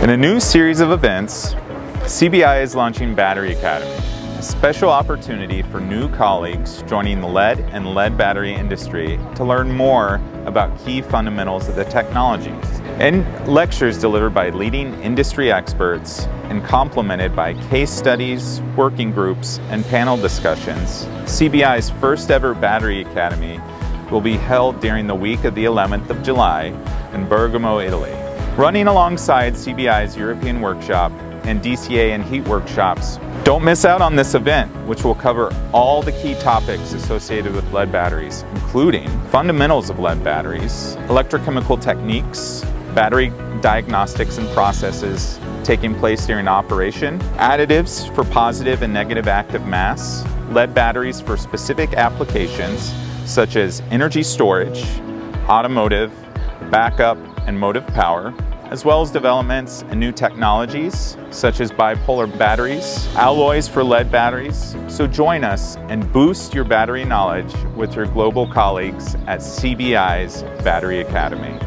In a new series of events, CBI is launching Battery Academy, a special opportunity for new colleagues joining the lead and lead battery industry to learn more about key fundamentals of the technologies. And lectures delivered by leading industry experts and complemented by case studies, working groups, and panel discussions, CBI's first ever Battery Academy will be held during the week of the 11th of July in Bergamo, Italy. Running alongside CBI's European Workshop and DCA and Heat Workshops, don't miss out on this event, which will cover all the key topics associated with lead batteries, including fundamentals of lead batteries, electrochemical techniques, battery diagnostics and processes taking place during operation, additives for positive and negative active mass, lead batteries for specific applications such as energy storage, automotive, backup, and motive power, as well as developments in new technologies such as bipolar batteries, alloys for lead batteries. So join us and boost your battery knowledge with your global colleagues at CBI's Battery Academy.